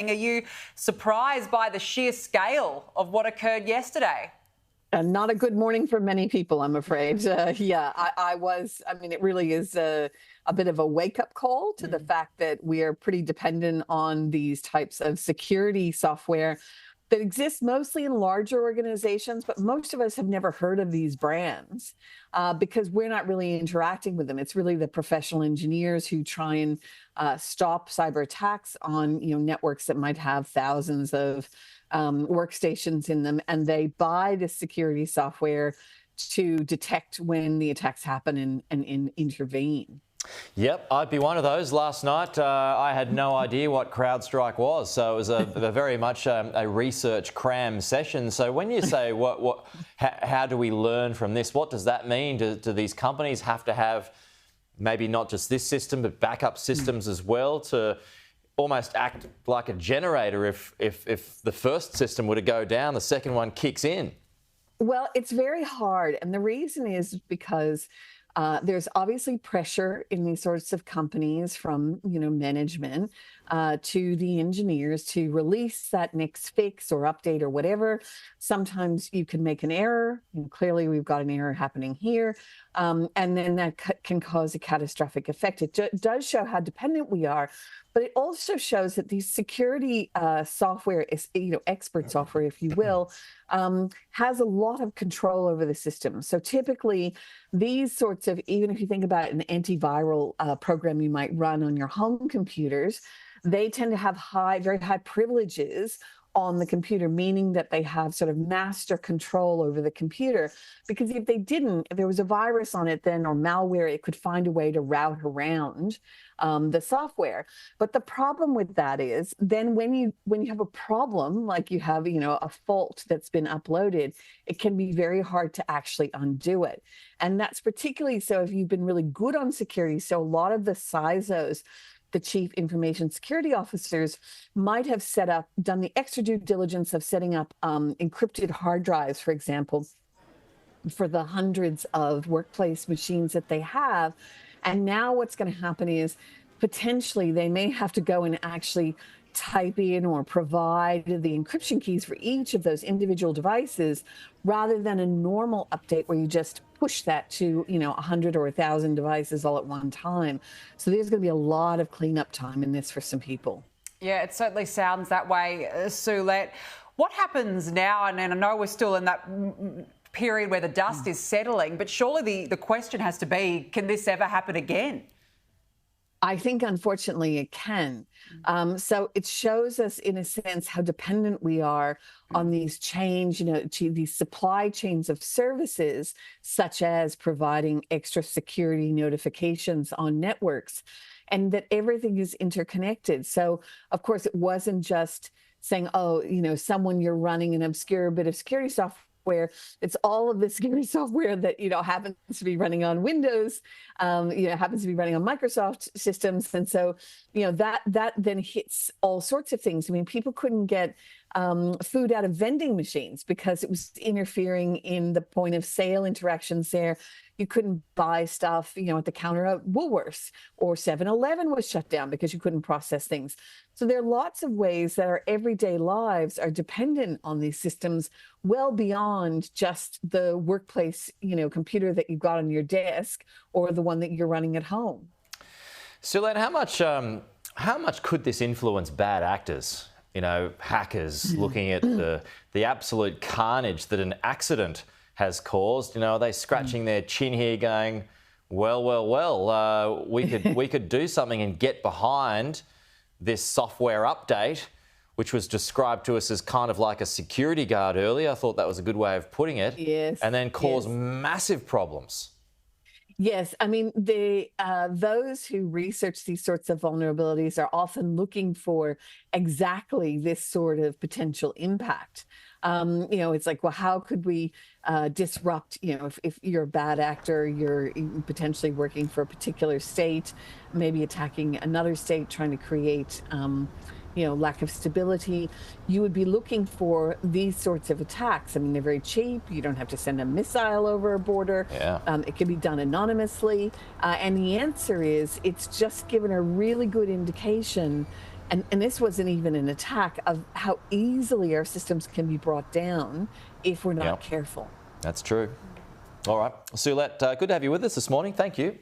Are you surprised by the sheer scale of what occurred yesterday? Not a good morning for many people, I'm afraid. Yeah, I was. I mean, it really is a bit of a wake-up call to the fact that we are pretty dependent on these types of security software that exist mostly in larger organizations, but most of us have never heard of these brands because we're not really interacting with them. It's really the professional engineers who try and stop cyber attacks on networks that might have thousands of workstations in them, and they buy the security software to detect when the attacks happen and intervene. Yep, I'd be one of those. Last night, I had no idea what CrowdStrike was, so it was a very much a research cram session. So when you say how do we learn from this? What does that mean? Do these companies have to have maybe not just this system, but backup systems as well to almost act like a generator? If the first system were to go down, the second one kicks in. Well, it's very hard, and the reason is because there's obviously pressure in these sorts of companies from management to the engineers to release that next fix or update or whatever. Sometimes you can make an error, and clearly we've got an error happening here, and then that can cause a catastrophic effect. It does show how dependent we are, but it also shows that these security software is, expert software, if you will, has a lot of control over the system. So typically, these sorts of, even if you think about an antiviral program you might run on your home computers, they tend to have very high privileges on the computer, meaning that they have sort of master control over the computer. Because if they didn't, if there was a virus on it then or malware, it could find a way to route around the software. But the problem with that is then when you have a problem, like you have a fault that's been uploaded, it can be very hard to actually undo it. And that's particularly so if you've been really good on security. So a lot of the CISOs, the chief information security officers, might have done the extra due diligence of setting up encrypted hard drives, for example, for the hundreds of workplace machines that they have. And now what's going to happen is potentially they may have to go and actually type in or provide the encryption keys for each of those individual devices rather than a normal update where you just push that to 100 or 1,000 devices all at one time. So there's going to be a lot of cleanup time in this for some people. Yeah, it certainly sounds that way, Suelette. What happens now? And I know we're still in that period where the dust is settling, but surely the question has to be, can this ever happen again? I think, unfortunately, it can. So it shows us, in a sense, how dependent we are on these to these supply chains of services, such as providing extra security notifications on networks, and that everything is interconnected. So, of course, it wasn't just saying, you're running an obscure bit of security software. It's all of the security software that happens to be running on Windows, happens to be running on Microsoft systems, and so that then hits all sorts of things. I mean, people couldn't get food out of vending machines because it was interfering in the point of sale interactions there. You couldn't buy stuff, at the counter at Woolworths, or 7-Eleven was shut down because you couldn't process things. So there are lots of ways that our everyday lives are dependent on these systems well beyond just the workplace, computer that you've got on your desk or the one that you're running at home. Suelette, how much could this influence bad actors? Hackers looking at the absolute carnage that an accident has caused. Are they scratching their chin here going, well, we could do something and get behind this software update, which was described to us as kind of like a security guard earlier. I thought that was a good way of putting it. Yes. And then cause massive problems. Yes, I mean, those who research these sorts of vulnerabilities are often looking for exactly this sort of potential impact. It's like, well, how could we disrupt, if you're a bad actor, you're potentially working for a particular state, maybe attacking another state, trying to create lack of stability, you would be looking for these sorts of attacks. I mean, they're very cheap. You don't have to send a missile over a border. Yeah. It can be done anonymously. And the answer is, it's just given a really good indication And this wasn't even an attack of how easily our systems can be brought down if we're not careful. That's true. All right. Suelette, good to have you with us this morning. Thank you.